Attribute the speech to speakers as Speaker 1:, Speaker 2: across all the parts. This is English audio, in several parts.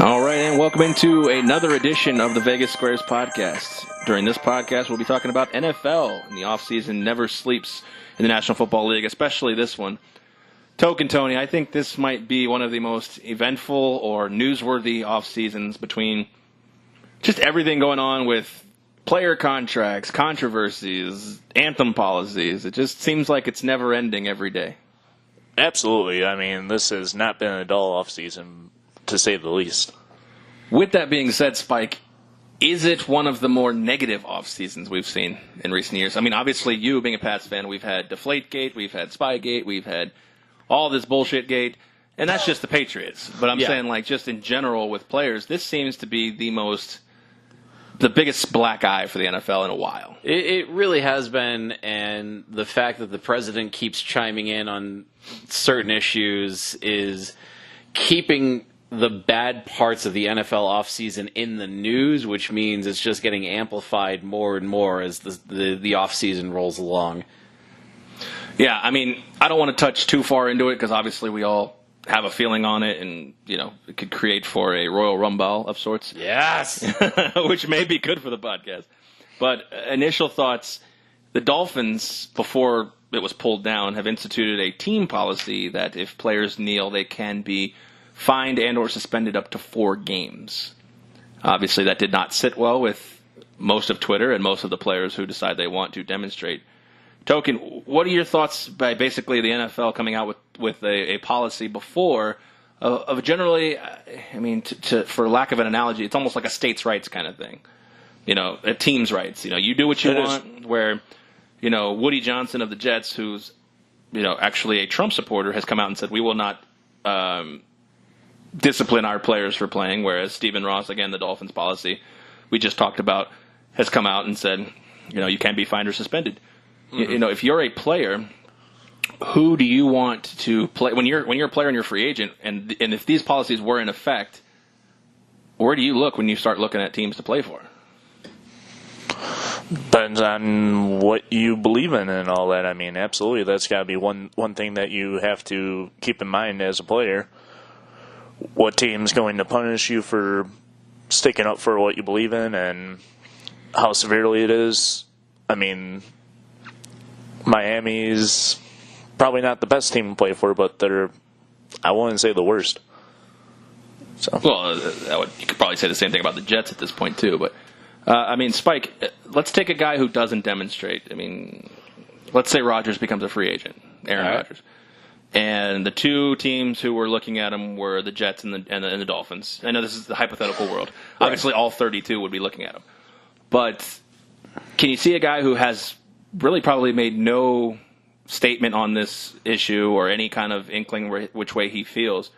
Speaker 1: All right, and welcome into another edition of the Vegas Squares podcast. During this podcast, we'll be talking about NFL, and the offseason never sleeps in the National Football League, especially this one. Token Tony, I think this might be one of the most eventful or newsworthy offseasons between just everything going on with player contracts, controversies, anthem policies. It just seems like it's never ending every day.
Speaker 2: Absolutely. I mean, this has not been a dull offseason, to say the least.
Speaker 1: With that being said, Spike, is it one of the more negative off seasons we've seen in recent years? I mean, obviously, you being a Pats fan, we've had Deflategate, we've had Spygate, we've had all this bullshit gate, and that's just the Patriots. But I'm saying, like, just in general with players, this seems to be the biggest black eye for the NFL in a while.
Speaker 3: It really has been, and the fact that the president keeps chiming in on certain issues is keeping the bad parts of the NFL offseason in the news, which means it's just getting amplified more and more as the offseason rolls along.
Speaker 1: Yeah, I mean, I don't want to touch too far into it because obviously we all have a feeling on it, and, you know, it could create for a Royal Rumble of sorts.
Speaker 3: Yes!
Speaker 1: Which may be good for the podcast. But initial thoughts, the Dolphins, before it was pulled down, have instituted a team policy that if players kneel, they can be fined and or suspended up to 4 games. Obviously, that did not sit well with most of Twitter and most of the players who decide they want to demonstrate. Token, what are your thoughts by basically the NFL coming out with a policy before of generally, I mean, for lack of an analogy, it's almost like a states' rights kind of thing. You know, a team's rights. You know, you do what you want, where, you know, Woody Johnson of the Jets, who's, you know, actually a Trump supporter, has come out and said, we will not discipline our players for playing, whereas Stephen Ross, again, the Dolphins policy we just talked about, has come out and said, you know, you can't be fined or suspended. Mm-hmm. You know, if you're a player, who do you want to play when you're a player and you're a free agent, and if these policies were in effect, where do you look when you start looking at teams to play for?
Speaker 2: Depends on what you believe in and all that. I mean, absolutely, that's got to be one thing that you have to keep in mind as a player. What team's going to punish you for sticking up for what you believe in and how severely it is. I mean, Miami's probably not the best team to play for, but they're, I wouldn't say the worst. So.
Speaker 1: Well, you could probably say the same thing about the Jets at this point, too. But, I mean, Spike, let's take a guy who doesn't demonstrate. I mean, let's say Rodgers becomes a free agent, Aaron Rodgers. And the two teams who were looking at him were the Jets and the Dolphins. I know this is the hypothetical world. Right. Obviously, all 32 would be looking at him. But can you see a guy who has really probably made no statement on this issue or any kind of inkling which way he feels?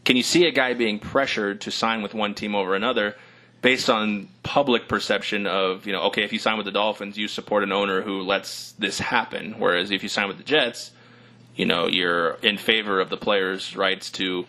Speaker 1: Can you see a guy being pressured to sign with one team over another based on public perception of, you know, okay, if you sign with the Dolphins, you support an owner who lets this happen, whereas if you sign with the Jets, you know, you're in favor of the players' rights to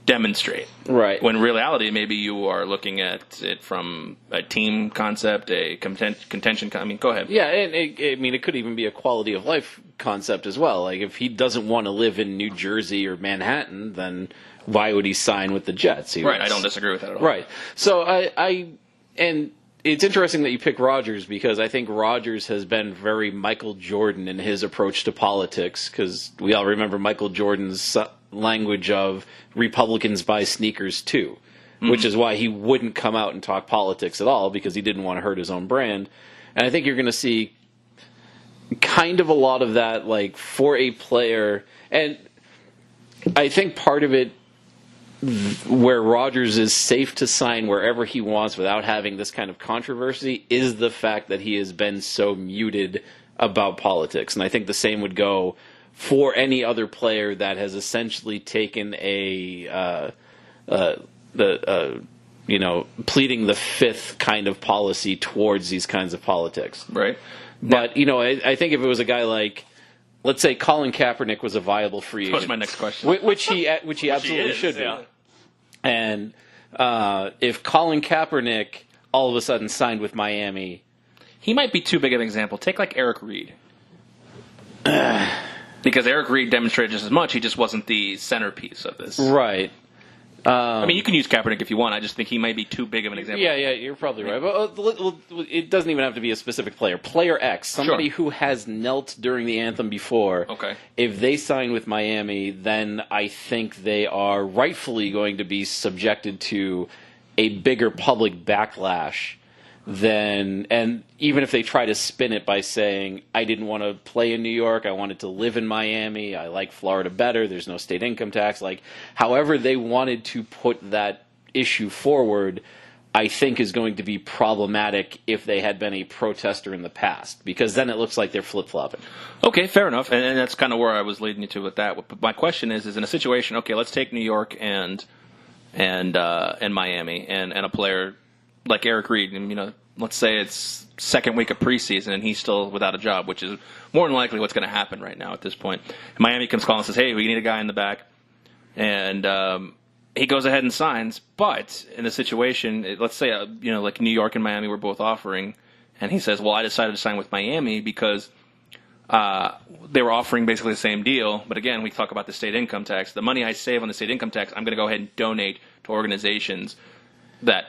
Speaker 1: demonstrate.
Speaker 3: Right.
Speaker 1: When in reality, maybe you are looking at it from a team concept, a contention. I mean, go ahead.
Speaker 3: Yeah, and I mean, it could even be a quality of life concept as well. Like, if he doesn't want to live in New Jersey or Manhattan, then why would he sign with the Jets?
Speaker 1: Right, I don't disagree with that at all.
Speaker 3: Right. So and it's interesting that you pick Rodgers, because I think Rodgers has been very Michael Jordan in his approach to politics, because we all remember Michael Jordan's language of Republicans buy sneakers too, which is why he wouldn't come out and talk politics at all, because he didn't want to hurt his own brand. And I think you're going to see kind of a lot of that, like, for a player. And I think part of it where Rodgers is safe to sign wherever he wants without having this kind of controversy is the fact that he has been so muted about politics. And I think the same would go for any other player that has essentially taken pleading the fifth kind of policy towards these kinds of politics.
Speaker 1: Right.
Speaker 3: But, you know, I think if it was a guy like let's say Colin Kaepernick was a viable free agent.
Speaker 1: That was my next question.
Speaker 3: Which he absolutely should be.
Speaker 2: Yeah.
Speaker 3: And if Colin Kaepernick all of a sudden signed with Miami,
Speaker 1: he might be too big of an example. Take like Eric Reed. Because Eric Reed demonstrated just as much. He just wasn't the centerpiece of this.
Speaker 3: right?
Speaker 1: I mean, you can use Kaepernick if you want. I just think he might be too big of an example.
Speaker 3: Yeah, you're probably right. But it doesn't even have to be a specific player. Player X, somebody who has knelt during the anthem before.
Speaker 1: Okay.
Speaker 3: If they sign with Miami, then I think they are rightfully going to be subjected to a bigger public backlash and even if they try to spin it by saying, I didn't want to play in New York, I wanted to live in Miami, I like Florida better, there's no state income tax, like, however they wanted to put that issue forward, I think is going to be problematic if they had been a protester in the past, because then it looks like they're flip-flopping.
Speaker 1: Okay, fair enough, and that's kind of where I was leading you to with that. But my question is in a situation, okay, let's take New York and Miami, and a player like Eric Reed, and let's say it's second week of preseason and he's still without a job, which is more than likely what's going to happen right now at this point. And Miami comes calling and says, hey, we need a guy in the back. And he goes ahead and signs. But in a situation, let's say, like New York and Miami were both offering, and he says, well, I decided to sign with Miami because they were offering basically the same deal. But again, we talk about the state income tax. The money I save on the state income tax, I'm going to go ahead and donate to organizations that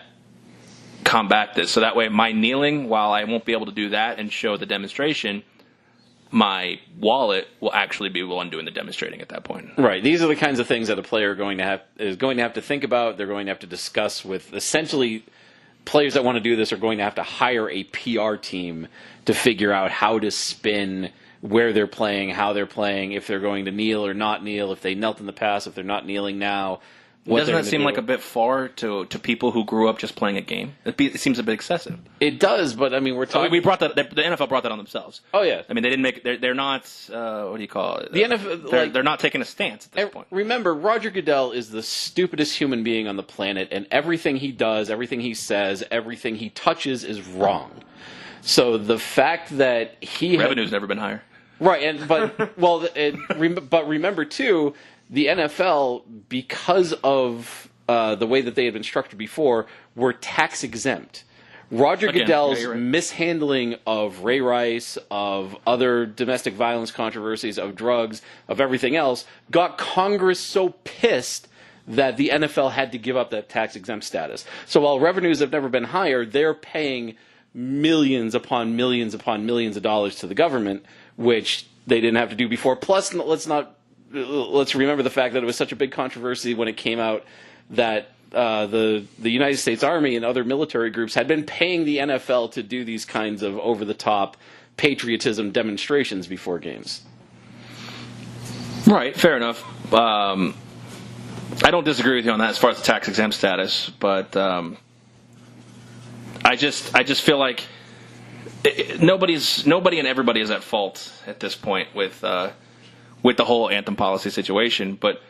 Speaker 1: combat this. So that way my kneeling, while I won't be able to do that and show the demonstration, my wallet will actually be the one doing the demonstrating at that point.
Speaker 3: Right. These are the kinds of things that a player is going to have to think about. They're going to have to discuss with, essentially, players that want to do this are going to have to hire a PR team to figure out how to spin where they're playing, how they're playing, if they're going to kneel or not kneel, if they knelt in the past, if they're not kneeling now.
Speaker 1: Doesn't that seem like a bit far to people who grew up just playing a game? It seems a bit excessive.
Speaker 3: It does, but I mean, we're talking.
Speaker 1: We brought that. The NFL brought that on themselves.
Speaker 3: Oh yeah.
Speaker 1: I mean, they didn't make. They're not. What do you call it?
Speaker 3: The NFL.
Speaker 1: They're not taking a stance at this point.
Speaker 3: Remember, Roger Goodell is the stupidest human being on the planet, and everything he does, everything he says, everything he touches is wrong. So the fact that
Speaker 1: revenue's never been higher.
Speaker 3: Right, but remember too. The NFL, because of the way that they had been structured before, were tax exempt. Roger Goodell's mishandling of Ray Rice, of other domestic violence controversies, of drugs, of everything else, got Congress so pissed that the NFL had to give up that tax exempt status. So while revenues have never been higher, they're paying millions upon millions upon millions of dollars to the government, which they didn't have to do before. Plus, let's remember the fact that it was such a big controversy when it came out that the United States Army and other military groups had been paying the NFL to do these kinds of over-the-top patriotism demonstrations before games.
Speaker 1: Right, fair enough. I don't disagree with you on that as far as the tax-exempt status, but I just feel like nobody and everybody is at fault at this point with the whole anthem policy situation, but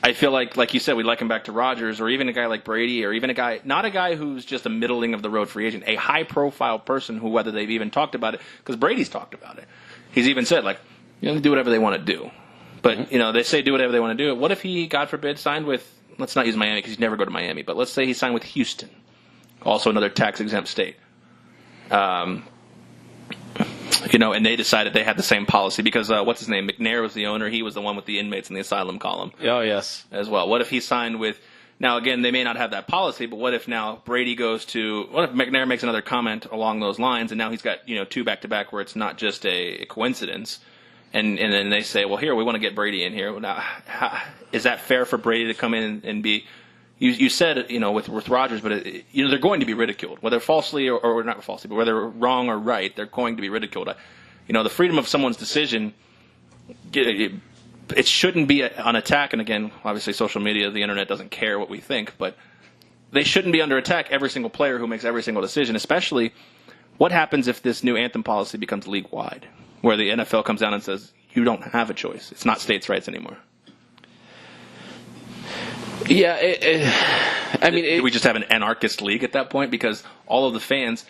Speaker 1: I feel like you said, we liken back to Rodgers, or even a guy like Brady, or even not a guy who's just a middling of the road free agent, a high profile person who, whether they've even talked about it, because Brady's talked about it. He's even said, do whatever they want to do. But, they say do whatever they want to do. What if he, God forbid, signed with, let's not use Miami because he'd never go to Miami, but let's say he signed with Houston, also another tax exempt state. And they decided they had the same policy because, what's his name? McNair was the owner. He was the one with the inmates in the asylum column.
Speaker 3: Oh, yes.
Speaker 1: As well. What if he signed with, now again, they may not have that policy, but what if now Brady what if McNair makes another comment along those lines, and now he's got, 2 back-to-back where it's not just a coincidence, and then they say, well, here, we want to get Brady in here. Now, is that fair for Brady to come in and be... You said, with Rodgers, but they're going to be ridiculed, whether falsely or not falsely, but whether wrong or right, they're going to be ridiculed. The freedom of someone's decision, it shouldn't be on attack. And again, obviously, social media, the internet doesn't care what we think, but they shouldn't be under attack. Every single player who makes every single decision, especially what happens if this new anthem policy becomes league wide, where the NFL comes down and says you don't have a choice. It's not states' rights anymore.
Speaker 3: Yeah,
Speaker 1: do we just have an anarchist league at that point? Because all of the fans,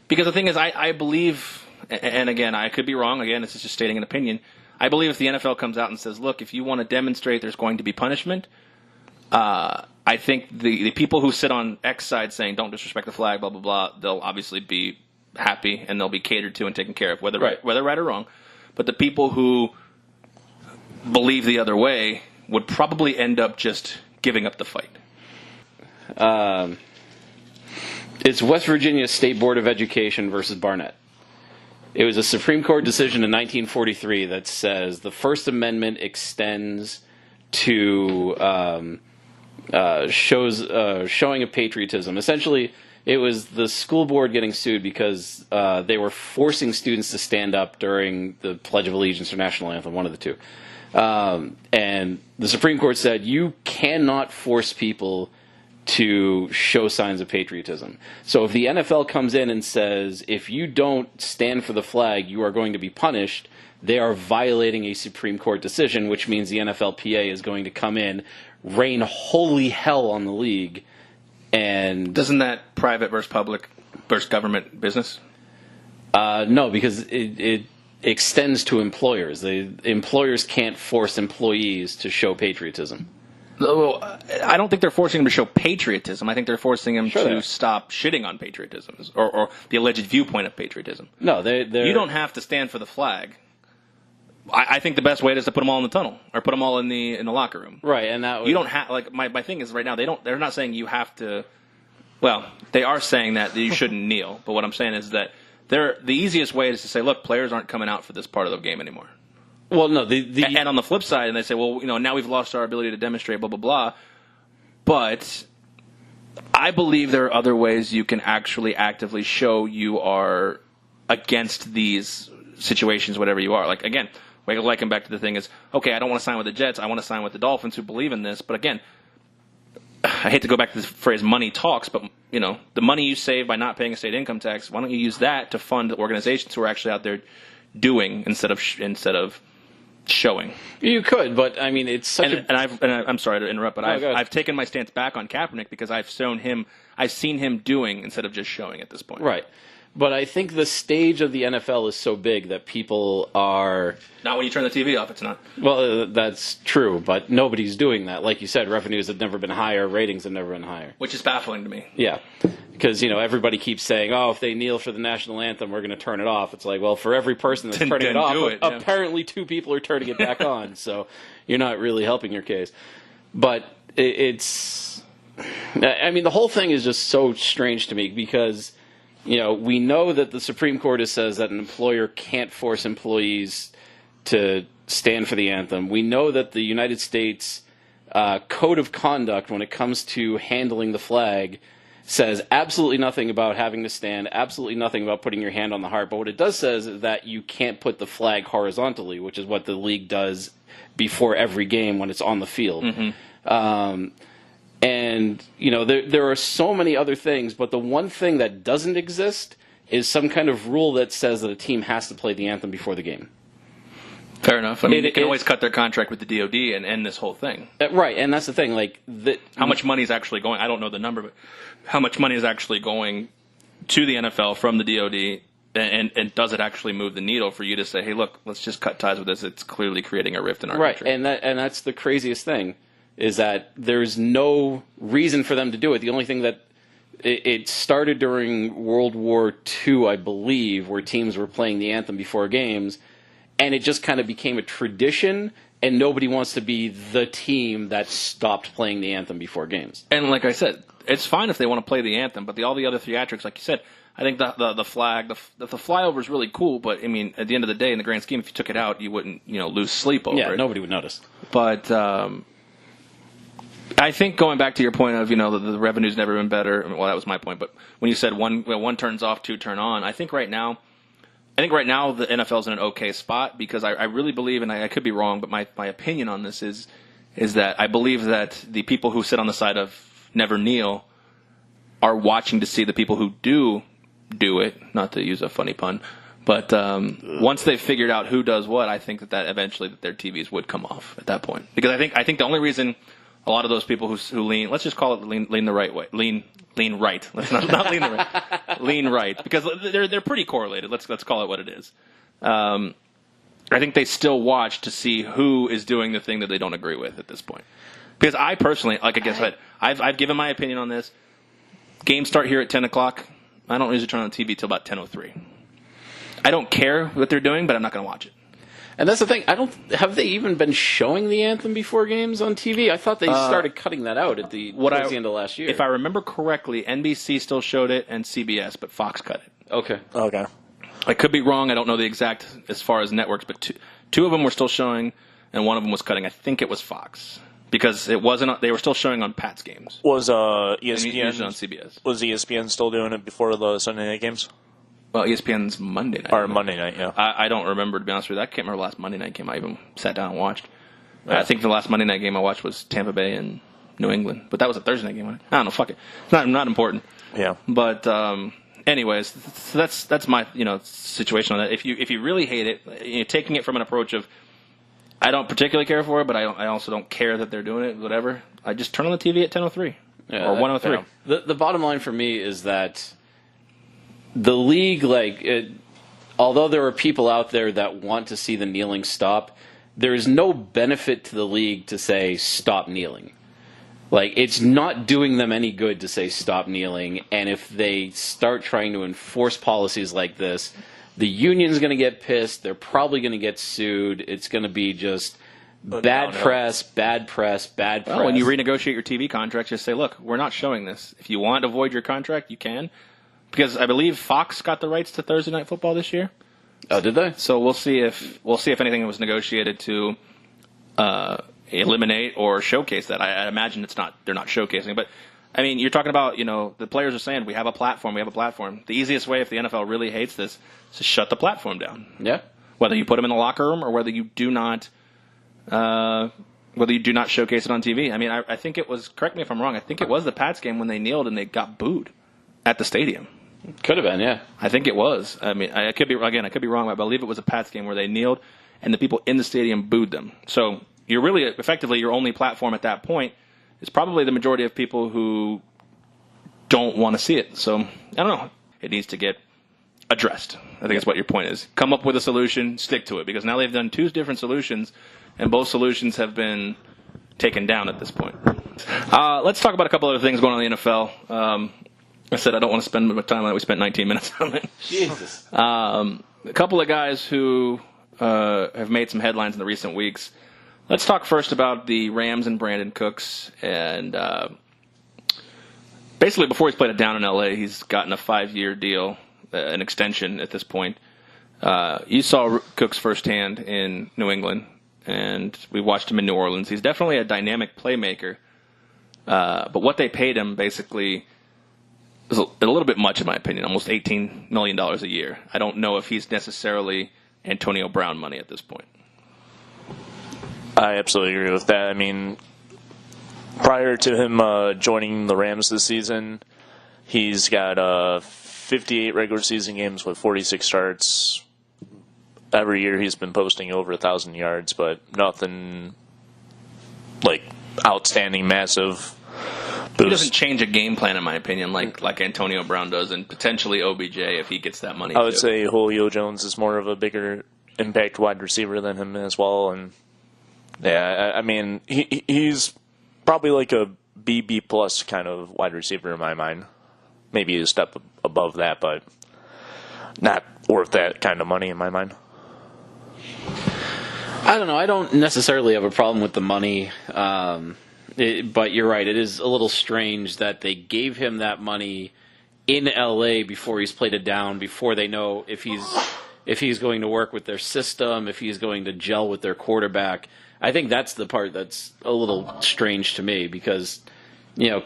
Speaker 1: because the thing is, I believe, and again, I could be wrong, again, this is just stating an opinion, I believe if the NFL comes out and says, look, if you want to demonstrate there's going to be punishment, I think the people who sit on X side saying don't disrespect the flag, blah, blah, blah, they'll obviously be happy and they'll be catered to and taken care of, whether right or wrong. But the people who believe the other way would probably end up just giving up the fight.
Speaker 3: It's West Virginia State Board of Education versus Barnett. It was a Supreme Court decision in 1943 that says the First Amendment extends to showing of patriotism. Essentially, it was the school board getting sued because they were forcing students to stand up during the Pledge of Allegiance or National Anthem, one of the two. And the Supreme Court said you cannot force people to show signs of patriotism. So if the NFL comes in and says, if you don't stand for the flag, you are going to be punished, they are violating a Supreme Court decision, which means the NFLPA is going to come in, rain holy hell on the league, and...
Speaker 1: Doesn't that private versus public versus government business?
Speaker 3: No, because it extends to employers. Employers can't force employees to show patriotism.
Speaker 1: Well, I don't think they're forcing them to show patriotism. I think they're forcing them to stop shitting on patriotism or the alleged viewpoint of patriotism.
Speaker 3: No,
Speaker 1: you don't have to stand for the flag. I think the best way is to put them all in the tunnel or put them all in the locker room.
Speaker 3: Right, and that
Speaker 1: you don't have like my thing is right now they're not saying you have to. Well, they are saying that you shouldn't kneel, but what I'm saying is that the easiest way is to say, look, players aren't coming out for this part of the game anymore.
Speaker 3: Well, no,
Speaker 1: and on the flip side, and they say, well, now we've lost our ability to demonstrate, blah, blah, blah. But I believe there are other ways you can actually actively show you are against these situations, whatever you are. Like, again, like back to the thing is, okay, I don't want to sign with the Jets. I want to sign with the Dolphins who believe in this. But again, I hate to go back to this phrase, money talks, but, the money you save by not paying a state income tax, why don't you use that to fund organizations who are actually out there doing instead of showing.
Speaker 3: You could, but I mean, it's such
Speaker 1: I'm sorry to interrupt, but
Speaker 3: no,
Speaker 1: I've taken my stance back on Kaepernick because I've seen him doing instead of just showing at this point.
Speaker 3: Right. But I think the stage of the NFL is so big that people are...
Speaker 1: Not when you turn the TV off, it's not.
Speaker 3: Well, that's true, but nobody's doing that. Like you said, revenues have never been higher, ratings have never been higher.
Speaker 1: Which is baffling to me.
Speaker 3: Yeah. Because, everybody keeps saying, if they kneel for the national anthem, we're going to turn it off. It's like, well, for every person that's turning it off, apparently 2 people are turning it back on. So you're not really helping your case. But it's... I mean, the whole thing is just so strange to me because... we know that the Supreme Court says that an employer can't force employees to stand for the anthem. We know that the United States Code of Conduct, when it comes to handling the flag, says absolutely nothing about having to stand, absolutely nothing about putting your hand on the heart. But what it does says is that you can't put the flag horizontally, which is what the league does before every game when it's on the field. Mm-hmm. And, there are so many other things, but the one thing that doesn't exist is some kind of rule that says that a team has to play the anthem before the game.
Speaker 1: Fair enough. I mean, they can always cut their contract with the DOD and end this whole thing.
Speaker 3: Right, and that's the thing.
Speaker 1: How much money is actually going, I don't know the number, but how much money is actually going to the NFL from the DOD, and does it actually move the needle for you to say, hey, look, let's just cut ties with this. It's clearly creating a rift in our country.
Speaker 3: Right, and that's the craziest thing. Is that there's no reason for them to do it. The only thing that it started during World War II, I believe, where teams were playing the anthem before games, and it just kind of became a tradition, and nobody wants to be the team that stopped playing the anthem before games.
Speaker 1: And like I said, it's fine if they want to play the anthem, but all the other theatrics, like you said, I think the flag, the flyover is really cool, but I mean, at the end of the day, in the grand scheme, if you took it out, you wouldn't lose sleep over it.
Speaker 3: Yeah, nobody would notice.
Speaker 1: But I think going back to your point of the revenue's never been better. Well, that was my point. But when you said one turns off, 2 turn on, I think right now the NFL's in an okay spot because I really believe, and I could be wrong, but my opinion on this is that I believe that the people who sit on the side of never kneel are watching to see the people who do it. Not to use a funny pun, but once they've figured out who does what, I think that eventually that their TVs would come off at that point because I think the only reason. A lot of those people who lean, let's just call it lean the right way, lean right. Let's not lean the right, lean right, because they're pretty correlated. Let's call it what it is. I think they still watch to see who is doing the thing that they don't agree with at this point. Because I personally, like I said, I've given my opinion on this. Games start here at 10 o'clock. I don't usually turn on the TV till about 10:03. I don't care what they're doing, but I'm not going to watch it.
Speaker 3: And that's the thing. Have they even been showing the anthem before games on TV? I thought they started cutting that out towards the end of last year.
Speaker 1: If I remember correctly, NBC still showed it and CBS, but Fox cut it.
Speaker 3: Okay.
Speaker 1: I could be wrong. I don't know the exact as far as networks, but two of them were still showing, and one of them was cutting. I think it was Fox because it wasn't. They were still showing on Pat's games.
Speaker 2: Was ESPN
Speaker 1: on CBS?
Speaker 2: Was ESPN still doing it before the Sunday night games?
Speaker 1: Well, ESPN's Monday night.
Speaker 2: Or Monday night, yeah.
Speaker 1: I don't remember, to be honest with you. I can't remember the last Monday night game I even sat down and watched. Yeah. I think the last Monday night game I watched was Tampa Bay and New England, but that was a Thursday night game. I don't know. Fuck it. It's not important.
Speaker 2: Yeah.
Speaker 1: But anyways, that's my situation on that. If you really hate it, taking it from an approach of I don't particularly care for it, but I also don't care that they're doing it. Whatever. I just turn on the TV at 10:03 or 1:03.
Speaker 3: Yeah. The bottom line for me is that the league, although there are people out there that want to see the kneeling stop, there is no benefit to the league to say stop kneeling. It's not doing them any good to say stop kneeling, and if they start trying to enforce policies like this, the union's going to get pissed, they're probably going to get sued, it's going to be just bad press.
Speaker 1: Well, when you renegotiate your TV contracts, just say, look, we're not showing this. If you want to void your contract, you can. Because I believe Fox got the rights to Thursday Night Football this year.
Speaker 3: Oh, did they?
Speaker 1: So we'll see if anything was negotiated to eliminate or showcase that. I imagine they're not showcasing. But I mean, you're talking about the players are saying we have a platform. The easiest way, if the NFL really hates this, is to shut the platform down.
Speaker 3: Yeah.
Speaker 1: Whether you put them in the locker room or whether you do not showcase it on TV. I mean, I think it was. Correct me if I'm wrong. I think it was the Pats game when they kneeled and they got booed at the stadium.
Speaker 3: Could have been, yeah.
Speaker 1: I think it was. I mean, I could be wrong, but I believe it was a Pats game where they kneeled and the people in the stadium booed them. So you're really, effectively, your only platform at that point is probably the majority of people who don't want to see it. So, I don't know. It needs to get addressed. I think that's what your point is. Come up with a solution, stick to it, because now they've done two different solutions, and both solutions have been taken down at this point. Let's talk about a couple other things going on in the NFL. I said I don't want to spend much time on it. We spent 19 minutes on it.
Speaker 3: Jesus.
Speaker 1: A couple of guys who have made some headlines in the recent weeks. Let's talk first about the Rams and Brandin Cooks. And basically, before he's played it down in L.A., he's gotten a 5-year deal, an extension at this point. You saw Cooks firsthand in New England, and we watched him in New Orleans. He's definitely a dynamic playmaker. But what they paid him basically is a little bit much, in my opinion, almost $18 million a year. I don't know if he's necessarily Antonio Brown money at this point.
Speaker 2: I absolutely agree with that. I mean, prior to him joining the Rams this season, he's got 58 regular season games with 46 starts. Every year he's been posting over 1,000 yards, but nothing outstanding, massive boost.
Speaker 1: He doesn't change a game plan, in my opinion, like Antonio Brown does, and potentially OBJ if he gets that money.
Speaker 2: I would say Julio Jones is more of a bigger impact wide receiver than him as well, and yeah, I mean he's probably like a BB plus kind of wide receiver in my mind. Maybe a step above that, but not worth that kind of money in my mind.
Speaker 3: I don't know. I don't necessarily have a problem with the money. But you're right. It is a little strange that they gave him that money in L.A. before he's played it down, before they know if he's going to work with their system, if he's going to gel with their quarterback. I think that's the part that's a little strange to me because,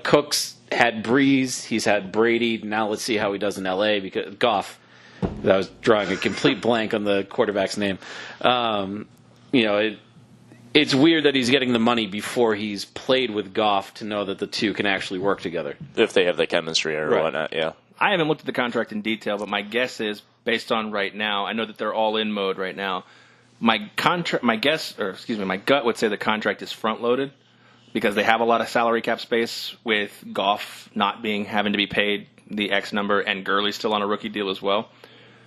Speaker 3: Cooks had Breeze, he's had Brady. Now let's see how he does in L.A. because Goff. I was drawing a complete blank on the quarterback's name. It's weird that he's getting the money before he's played with Goff to know that the two can actually work together.
Speaker 2: If they have the chemistry or whatnot, yeah.
Speaker 1: I haven't looked at the contract in detail, but my guess is, based on right now, I know that they're all in mode right now. My gut would say the contract is front-loaded because they have a lot of salary cap space with Goff not having to be paid the X number and Gurley still on a rookie deal as well.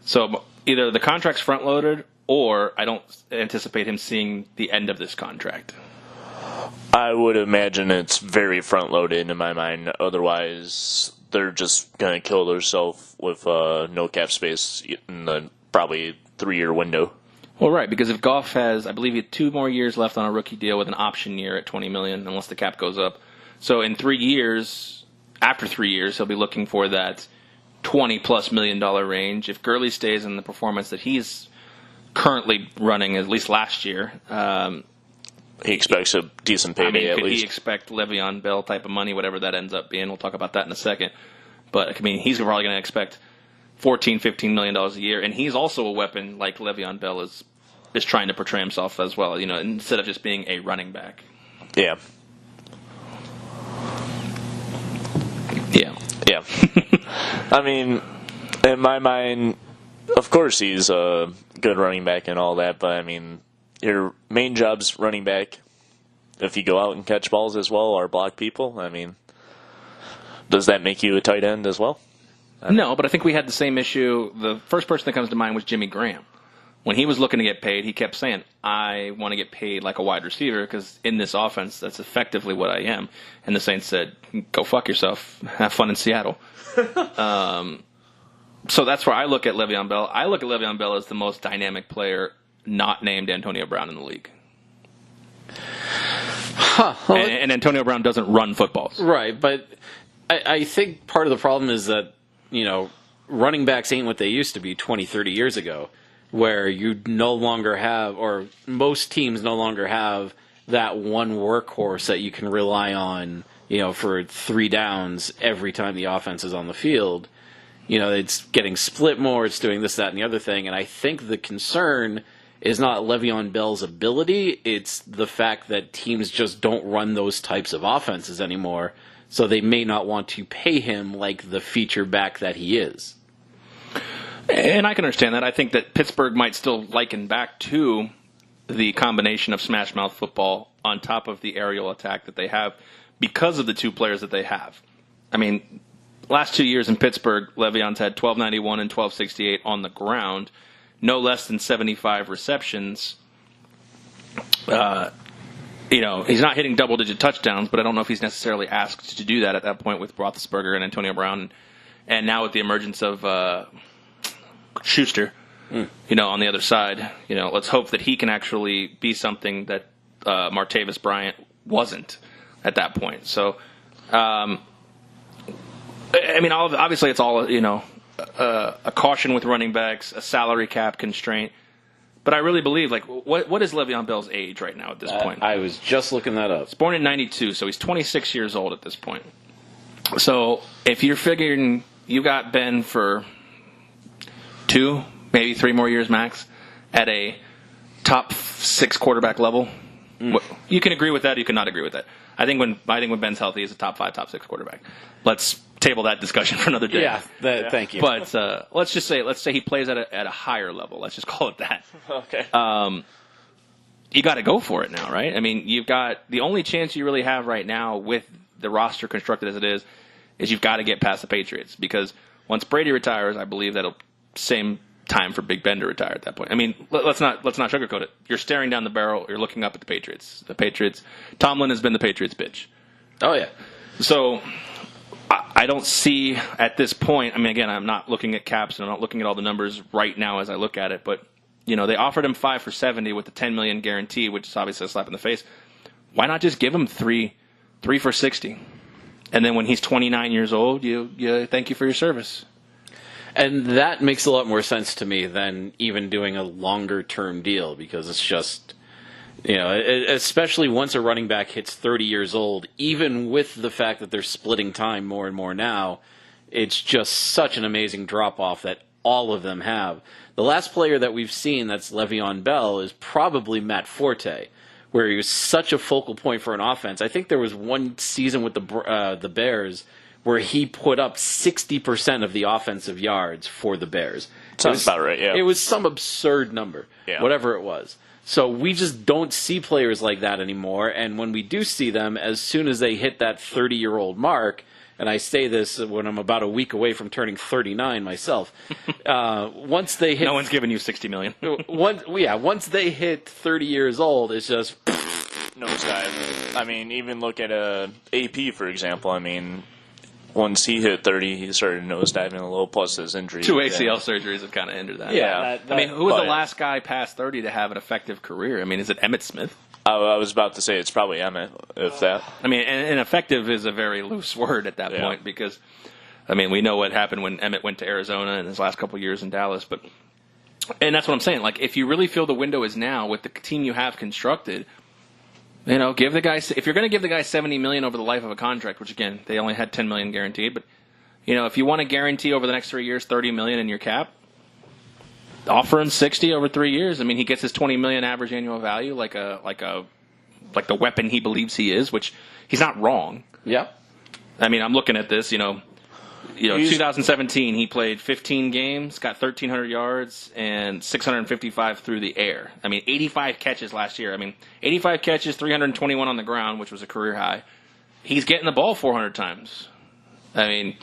Speaker 1: So either the contract's front-loaded or I don't anticipate him seeing the end of this contract.
Speaker 2: I would imagine it's very front-loaded in my mind. Otherwise, they're just going to kill themselves with no cap space in the probably 3-year window.
Speaker 1: Well, right, because if Goff has, I believe, he had 2 more years left on a rookie deal with an option year at $20 million, unless the cap goes up. So in 3 years, after 3 years, he'll be looking for that $20+ million range. If Gurley stays in the performance that he's currently running, at least last year,
Speaker 2: he expects a decent payday at least.
Speaker 1: Could he expect Leveon Bell type of money, whatever that ends up being? We'll talk about that in a second. But, I mean, he's probably going to expect $14, $15 million a year, and he's also a weapon like Leveon Bell is trying to portray himself as well, instead of just being a running back.
Speaker 2: Yeah. Yeah. I mean, in my mind, of course he's a good running back and all that, but I mean, your main job's running back. If you go out and catch balls as well or block people, I mean, does that make you a tight end as well?
Speaker 1: No, but I think we had the same issue. The first person that comes to mind was Jimmy Graham. When he was looking to get paid, he kept saying, I want to get paid like a wide receiver because in this offense, that's effectively what I am. And the Saints said, go fuck yourself. Have fun in Seattle. So that's where I look at Le'Veon Bell. I look at Le'Veon Bell as the most dynamic player not named Antonio Brown in the league. And Antonio Brown doesn't run footballs.
Speaker 3: Right, but I think part of the problem is that, running backs ain't what they used to be 20, 30 years ago, where you no longer have, or most teams no longer have, that one workhorse that you can rely on, for 3 downs every time the offense is on the field. It's getting split more, it's doing this, that, and the other thing, and I think the concern is not Le'Veon Bell's ability, it's the fact that teams just don't run those types of offenses anymore, so they may not want to pay him like the feature back that he is.
Speaker 1: And I can understand that. I think that Pittsburgh might still liken back to the combination of smash mouth football on top of the aerial attack that they have because of the 2 players that they have. I mean, last 2 years in Pittsburgh, Le'Veon's had 1291 and 1268 on the ground, no less than 75 receptions. He's not hitting double-digit touchdowns, but I don't know if he's necessarily asked to do that at that point with Roethlisberger and Antonio Brown, and now with the emergence of Schuster, on the other side. Let's hope that he can actually be something that Martavis Bryant wasn't at that point. So, obviously it's all, a caution with running backs, a salary cap constraint. But I really believe, what is Le'Veon Bell's age right now at this point?
Speaker 3: I was just looking that up.
Speaker 1: He's born in 92, so he's 26 years old at this point. So if you're figuring you got Ben for 2, maybe 3 more years max at a top 6 quarterback level, you can agree with that or you cannot agree with that. I think when Ben's healthy, he's a top 5, top 6 quarterback. Let's table that discussion for another day.
Speaker 3: Yeah, thank you.
Speaker 1: But let's say he plays at a higher level. Let's just call it that.
Speaker 2: Okay.
Speaker 1: You got to go for it now, right? I mean, you've got the only chance you really have right now with the roster constructed as it is you've got to get past the Patriots because once Brady retires, I believe that'll same time for Big Ben to retire at that point. I mean, let's not sugarcoat it. You're staring down the barrel. You're looking up at the Patriots. The Patriots. Tomlin has been the Patriots' bitch.
Speaker 3: Oh yeah.
Speaker 1: So I don't see at this point. I mean, again, I'm not looking at caps and I'm not looking at all the numbers right now as I look at it. But they offered him 5 for $70 with the $10 million guarantee, which is obviously a slap in the face. Why not just give him 3 for $60, and then when he's 29 years old, you thank you for your service.
Speaker 3: And that makes a lot more sense to me than even doing a longer-term deal because it's just, especially once a running back hits 30 years old, even with the fact that they're splitting time more and more now, it's just such an amazing drop-off that all of them have. The last player that we've seen that's Le'Veon Bell is probably Matt Forte, where he was such a focal point for an offense. I think there was one season with the Bears where he put up 60% of the offensive yards for the Bears.
Speaker 2: Sounds about right, yeah.
Speaker 3: It was some absurd number, whatever it was. So we just don't see players like that anymore, and when we do see them, as soon as they hit that 30-year-old mark, and I say this when I'm about a week away from turning 39 myself. Once they hit,
Speaker 1: no one's giving you $60 million.
Speaker 3: Once they hit 30 years old, it's just
Speaker 2: nosedive. I mean, even look at AP, for example. I mean, once he hit 30, he started nosediving a little, plus his injury.
Speaker 1: 2 ACL surgeries have kind of hindered that.
Speaker 3: Yeah.
Speaker 1: I mean, who was the last guy past 30 to have an effective career? I mean, is it Emmitt Smith?
Speaker 2: I was about to say it's probably Emmett, if that.
Speaker 1: I mean, and effective is a very loose word at that point because, I mean, we know what happened when Emmett went to Arizona in his last couple of years in Dallas. And that's what I'm saying. Like, if you really feel the window is now with the team you have constructed, give the guy, if you're going to give the guy $70 million over the life of a contract, which again, they only had $10 million guaranteed, but, if you want to guarantee over the next 3 years $30 million in your cap, offer him 60 over 3 years. I mean, he gets his $20 million average annual value, like the weapon he believes he is, which he's not wrong.
Speaker 3: Yeah.
Speaker 1: I mean, I'm looking at this. 2017, he played 15 games, got 1,300 yards and 655 through the air. I mean, 85 catches last year. I mean, 85 catches, 321 on the ground, which was a career high. He's getting the ball 400 times. I mean,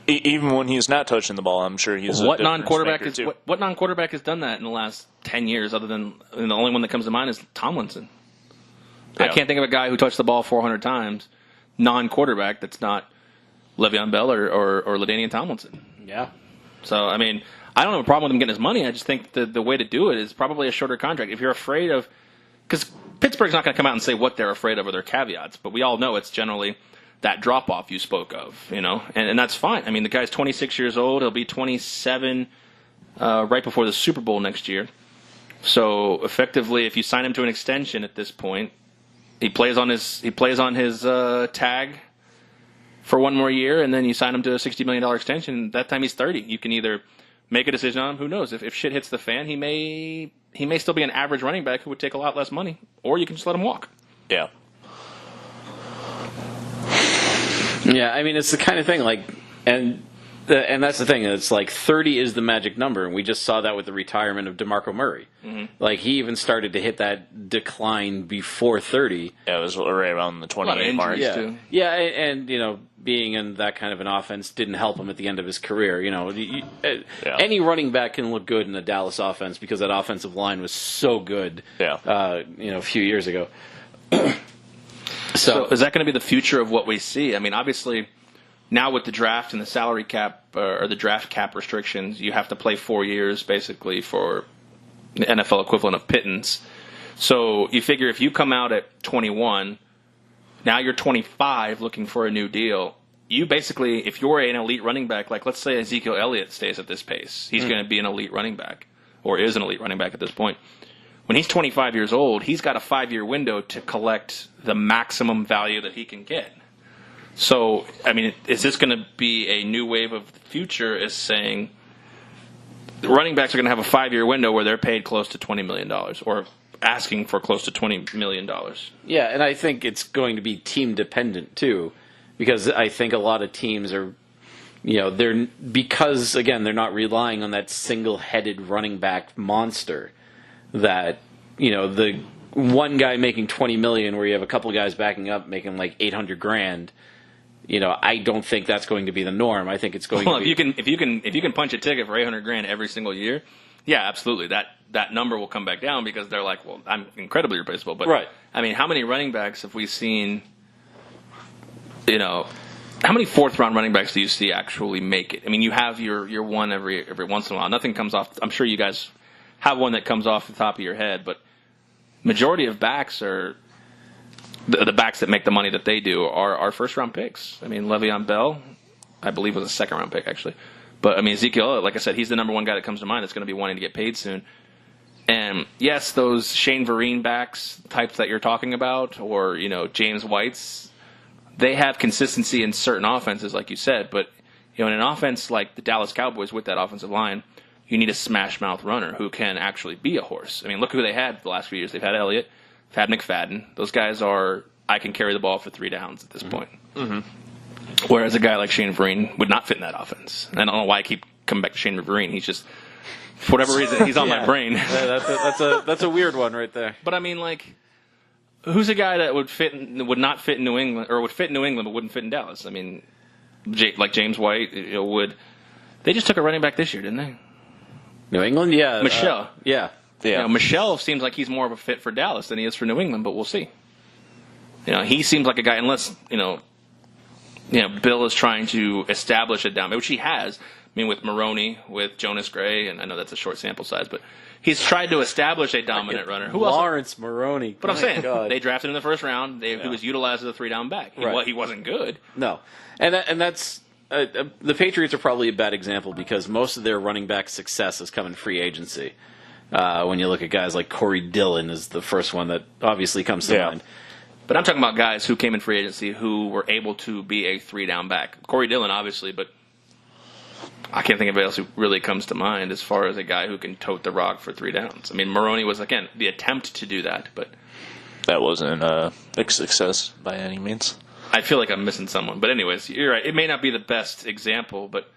Speaker 2: even when he's not touching the ball, I'm sure he's
Speaker 1: what non-quarterback has done that in the last 10 years other than the only one that comes to mind is Tomlinson. Yeah. I can't think of a guy who touched the ball 400 times, non-quarterback, that's not Leveon Bell or LaDainian Tomlinson.
Speaker 3: Yeah.
Speaker 1: So, I mean, I don't have a problem with him getting his money. I just think the way to do it is probably a shorter contract. If you're afraid of – because Pittsburgh's not going to come out and say what they're afraid of or their caveats, but we all know it's generally – that drop-off you spoke of, and that's fine. I mean, the guy's 26 years old. He'll be 27 right before the Super Bowl next year. So, effectively, if you sign him to an extension at this point, he plays on his tag for one more year, and then you sign him to a $60 million extension. That time he's 30. You can either make a decision on him. Who knows? If shit hits the fan, he may still be an average running back who would take a lot less money, or you can just let him walk.
Speaker 2: Yeah.
Speaker 3: Yeah, I mean, it's the kind of thing, and that's the thing. It's like 30 is the magic number, and we just saw that with the retirement of DeMarco Murray. Mm-hmm. Like, he even started to hit that decline before 30.
Speaker 2: Yeah, it was right around the 28 mark.
Speaker 3: Too. Yeah, and being in that kind of an offense didn't help him at the end of his career. Any running back can look good in the Dallas offense because that offensive line was so good.
Speaker 2: Yeah.
Speaker 3: A few years ago.
Speaker 1: So is that going to be the future of what we see? I mean, obviously, now with the draft and the salary cap or the draft cap restrictions, you have to play 4 years basically for the NFL equivalent of pittance. So you figure if you come out at 21, now you're 25 looking for a new deal. You basically, if you're an elite running back, like let's say Ezekiel Elliott stays at this pace, he's going to be an elite running back or is an elite running back at this point. When he's 25 years old, he's got a 5-year window to collect the maximum value that he can get. So, I mean, is this going to be a new wave of the future is saying the running backs are going to have a 5-year window where they're paid close to $20 million or asking for close to $20 million?
Speaker 3: Yeah, and I think it's going to be team dependent too, because I think a lot of teams are, they're not relying on that single-headed running back monster. That the one guy making $20 million, where you have a couple guys backing up making like $800,000. I don't think that's going to be the norm. I think it's going to be.
Speaker 1: if you can punch a ticket for $800,000 every single year, yeah, absolutely. That number will come back down because they're like, well, I'm incredibly replaceable. But
Speaker 3: right. I
Speaker 1: mean, how many running backs have we seen? How many fourth-round running backs do you see actually make it? I mean, you have your one every once in a while. Nothing comes off. I'm sure you guys have one that comes off the top of your head, but majority of backs are the backs that make the money that they do are first-round picks. I mean, Le'Veon Bell, I believe, was a second-round pick, actually. But, I mean, Ezekiel, like I said, he's the number one guy that comes to mind that's going to be wanting to get paid soon. And, yes, those Shane Vereen backs types that you're talking about or, James White's, they have consistency in certain offenses, like you said. But, in an offense like the Dallas Cowboys with that offensive line, you need a smash-mouth runner who can actually be a horse. I mean, look who they had the last few years. They've had Elliott, they've had McFadden. Those guys I can carry the ball for 3 downs at this point. Mm-hmm. Whereas a guy like Shane Vereen would not fit in that offense. And I don't know why I keep coming back to Shane Vereen. He's just, for whatever reason, he's on my brain.
Speaker 3: That's a weird one right there.
Speaker 1: But I mean, like, who's a guy that would not fit in New England, or would fit in New England but wouldn't fit in Dallas? I mean, like James White, Wood. They just took a running back this year, didn't they?
Speaker 3: New England, yeah.
Speaker 1: Michelle.
Speaker 3: Yeah.
Speaker 1: Michelle seems like he's more of a fit for Dallas than he is for New England, but we'll see. He seems like a guy, unless, Bill is trying to establish a dominant, which he has. I mean, with Maroney, with Jonas Gray, and I know that's a short sample size, but he's tried to establish a dominant runner. Who else?
Speaker 3: Lawrence Maroney.
Speaker 1: But I'm saying, they drafted him in the first round. He was utilized as a 3-down back. He wasn't good.
Speaker 3: No. And that's... the Patriots are probably a bad example because most of their running back success has come in free agency. When you look at guys like Corey Dillon is the first one that obviously comes to mind.
Speaker 1: But I'm talking about guys who came in free agency who were able to be a 3-down back. Corey Dillon, obviously, but I can't think of anybody else who really comes to mind as far as a guy who can tote the rock for 3 downs. I mean, Maroney was, again, the attempt to do that, but...
Speaker 2: That wasn't a big success by any means.
Speaker 1: I feel like I'm missing someone. But anyways, you're right. It may not be the best example, but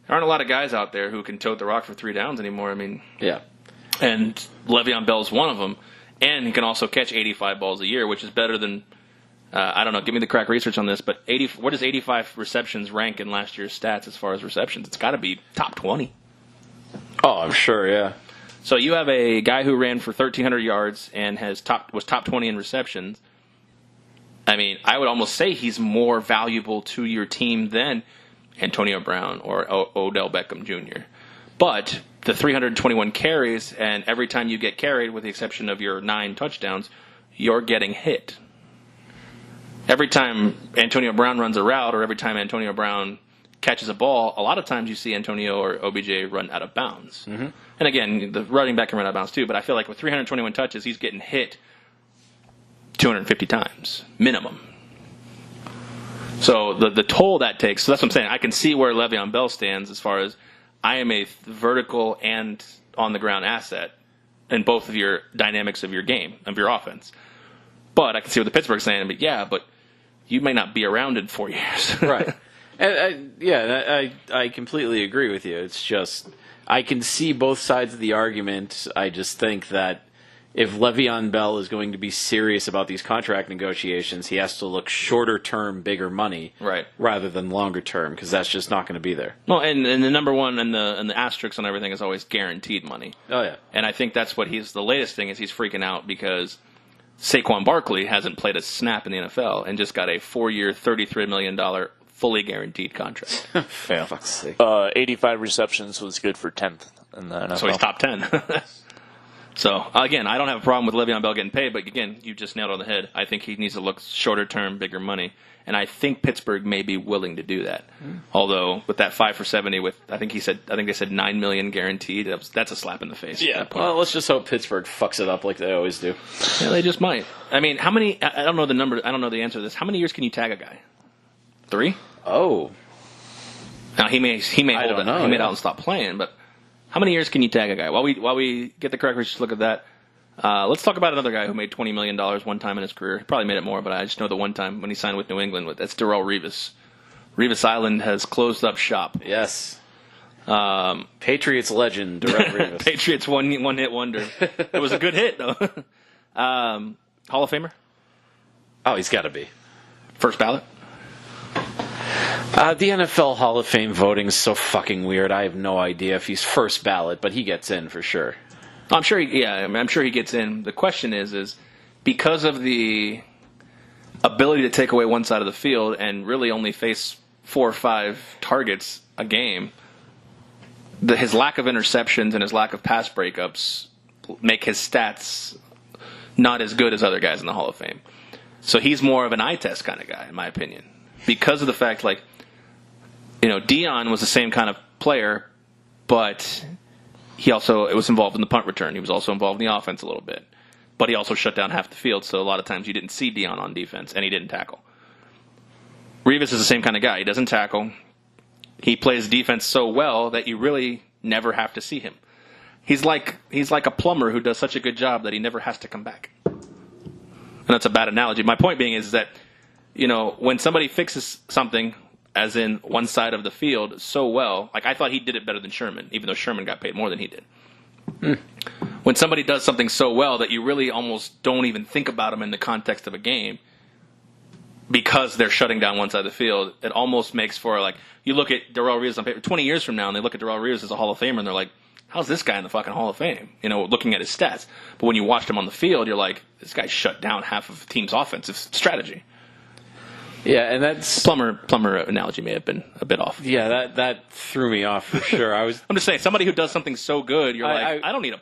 Speaker 1: there aren't a lot of guys out there who can tote the rock for 3 downs anymore. I mean...
Speaker 3: Yeah.
Speaker 1: And Le'Veon Bell's one of them. And he can also catch 85 balls a year, which is better than, I don't know, give me the crack research on this, but where does 85 receptions rank in last year's stats as far as receptions? It's got to be top 20.
Speaker 3: Oh, I'm sure, yeah.
Speaker 1: So you have a guy who ran for 1,300 yards and was top 20 in receptions. I mean, I would almost say he's more valuable to your team than Antonio Brown or Odell Beckham Jr. But the 321 carries, and every time you get carried, with the exception of your 9 touchdowns, you're getting hit. Every time Antonio Brown runs a route or every time Antonio Brown catches a ball, a lot of times you see Antonio or OBJ run out of bounds. Mm-hmm. And again, the running back can run out of bounds too, but I feel like with 321 touches, he's getting hit 250 times, minimum. So the toll that takes, so that's what I'm saying. I can see where Le'Veon Bell stands as far as I am a vertical and on-the-ground asset in both of your dynamics of your game, of your offense. But I can see what the Pittsburgh's saying, but you may not be around in 4 years.
Speaker 3: Right. And I completely agree with you. It's just, I can see both sides of the argument. I just think that if Le'Veon Bell is going to be serious about these contract negotiations, he has to look shorter term, bigger money,
Speaker 1: right,
Speaker 3: rather than longer term, because that's just not going to be there.
Speaker 1: Well, and the number one and the asterisk on everything is always guaranteed money.
Speaker 3: Oh yeah,
Speaker 1: and I think that's what the latest thing is. He's freaking out because Saquon Barkley hasn't played a snap in the NFL and just got a 4-year, $33 million fully guaranteed contract.
Speaker 3: Yeah. Fuck's sake.
Speaker 2: 85 receptions was good for 10th in the NFL.
Speaker 1: So he's top 10. So, again, I don't have a problem with Le'Veon Bell getting paid, but again, you just nailed it on the head. I think he needs to look shorter term, bigger money. And I think Pittsburgh may be willing to do that. Although, with that 5 for 70, I think they said $9 million guaranteed. That's a slap in the face.
Speaker 3: Yeah. Well, let's just hope Pittsburgh fucks it up like they always do.
Speaker 1: Yeah, they just might. I mean, how many? I don't know the number. I don't know the answer to this. How many years can you tag a guy? 3?
Speaker 3: Oh.
Speaker 1: Now he may hold it. He may out and stop playing, but. How many years can you tag a guy? While we get the correct research, look at that. Let's talk about another guy who made $20 million one time in his career. He probably made it more, but I just know the one time when he signed with New England. That's Darrelle Revis. Revis Island has closed up shop.
Speaker 3: Yes. Patriots legend, Darrelle Revis.
Speaker 1: Patriots one-hit wonder. It was a good hit, though. Hall of Famer?
Speaker 3: Oh, he's got to be.
Speaker 1: First ballot?
Speaker 3: The NFL Hall of Fame voting is so fucking weird. I have no idea if he's first ballot, but he gets in for sure.
Speaker 1: I'm sure he gets in. The question is because of the ability to take away one side of the field and really only face 4 or 5 targets a game, his lack of interceptions and his lack of pass breakups make his stats not as good as other guys in the Hall of Fame. So he's more of an eye test kind of guy, in my opinion. Because of the fact, Dion was the same kind of player, but he also was involved in the punt return. He was also involved in the offense a little bit. But he also shut down half the field, so a lot of times you didn't see Dion on defense, and he didn't tackle. Revis is the same kind of guy. He doesn't tackle. He plays defense so well that you really never have to see him. He's like a plumber who does such a good job that he never has to come back. And that's a bad analogy. My point being is that, when somebody fixes something, as in one side of the field, so well, I thought he did it better than Sherman, even though Sherman got paid more than he did. When somebody does something so well that you really almost don't even think about him in the context of a game, because they're shutting down one side of the field, it almost makes for, like, you look at Darrelle Revis on paper 20 years from now, and they look at Darrelle Revis as a Hall of Famer, and they're like, how's this guy in the fucking Hall of Fame? Looking at his stats. But when you watched him on the field, you're like, this guy shut down half of the team's offensive strategy.
Speaker 3: Yeah, and that's
Speaker 1: Plumber analogy may have been a bit off.
Speaker 3: Yeah, that threw me off for sure. I'm
Speaker 1: just saying, somebody who does something so good, you're I don't need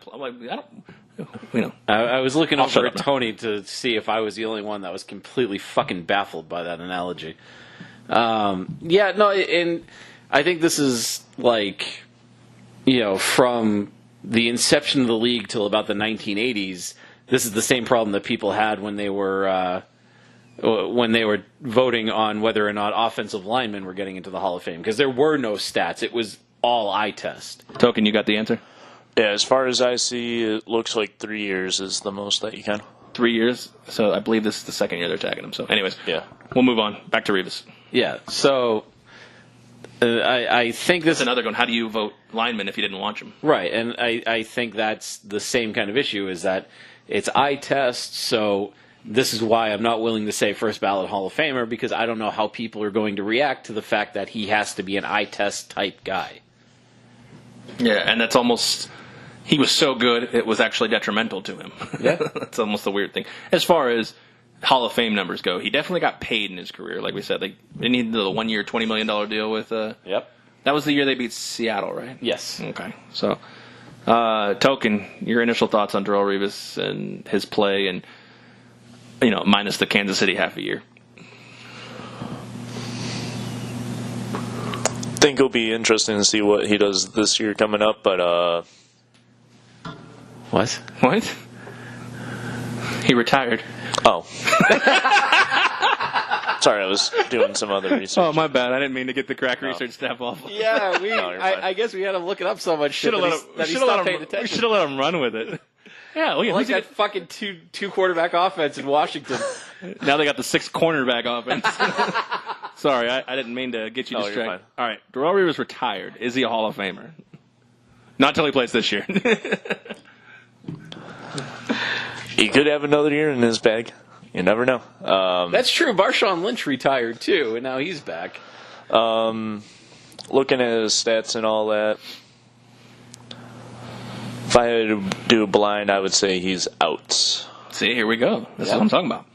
Speaker 3: I was looking over at Tony to see if I was the only one that was completely fucking baffled by that analogy. And I think this is like, from the inception of the league till about the 1980s, this is the same problem that people had when they were voting on whether or not offensive linemen were getting into the Hall of Fame, because there were no stats. It was all eye test.
Speaker 1: Token, you got the answer?
Speaker 2: Yeah, as far as I see, it looks like 3 years is the most that you can.
Speaker 1: 3 years? So I believe this is the second year they're tagging him. So anyways,
Speaker 2: yeah,
Speaker 1: we'll move on. Back to Revis.
Speaker 3: Yeah, so I think this
Speaker 1: is another one. How do you vote linemen if you didn't watch them?
Speaker 3: Right, and I think that's the same kind of issue, is that it's eye test, so this is why I'm not willing to say first ballot Hall of Famer, because I don't know how people are going to react to the fact that he has to be an eye test type guy.
Speaker 1: Yeah, and that's almost... He was so good, it was actually detrimental to him.
Speaker 3: Yeah.
Speaker 1: That's almost the weird thing. As far as Hall of Fame numbers go, he definitely got paid in his career. Like we said, they needed the 1 year, $20 million deal with...
Speaker 3: Yep.
Speaker 1: That was the year they beat Seattle, right?
Speaker 3: Yes.
Speaker 1: Okay. So, Token, your initial thoughts on Darrelle Revis and his play and, minus the Kansas City half a year.
Speaker 2: I think it'll be interesting to see what he does this year coming up, but...
Speaker 3: What?
Speaker 1: He retired.
Speaker 2: Oh. Sorry, I was doing some other research.
Speaker 1: Oh, my bad. I didn't mean to get the crack research staff off.
Speaker 3: Yeah, I guess we had him looking up so much shit that he stopped paying attention.
Speaker 1: We should have let him run with it. Yeah,
Speaker 3: like that fucking two quarterback offense in Washington.
Speaker 1: Now they got the 6 cornerback offense. Sorry, I didn't mean to get you distracted. All right, Darrelle Revis retired. Is he a Hall of Famer? Not until he plays this year.
Speaker 2: He could have another year in his bag. You never know.
Speaker 3: That's true. Marshawn Lynch retired too, and now he's back.
Speaker 2: Looking at his stats and all that, if I had to do blind, I would say he's out.
Speaker 1: See, here we go. That's what I'm talking about.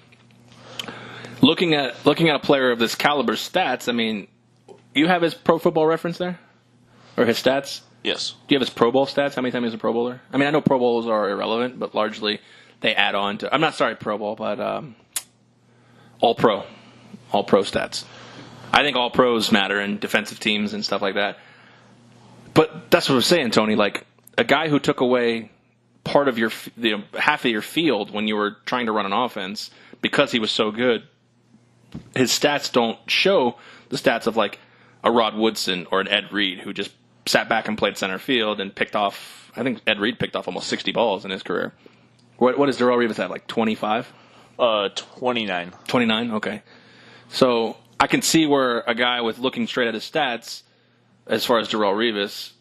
Speaker 1: Looking at a player of this caliber's stats, I mean, you have his Pro Football Reference there? Or his stats?
Speaker 2: Yes.
Speaker 1: Do you have his Pro Bowl stats? How many times he was a Pro Bowler? I mean, I know Pro Bowls are irrelevant, but largely they add on to... I'm not sorry, Pro Bowl, but All-Pro. All-Pro stats. I think All-Pros matter in defensive teams and stuff like that. But that's what I'm saying, Tony. Like, a guy who took away part of your... half of your field when you were trying to run an offense because he was so good, his stats don't show the stats of, like, a Rod Woodson or an Ed Reed who just sat back and played center field and picked off... I think Ed Reed picked off almost 60 balls in his career. What does Darrelle Revis have, like 25?
Speaker 2: 29.
Speaker 1: 29, okay. So I can see where a guy with looking straight at his stats, as far as Darrelle Revis,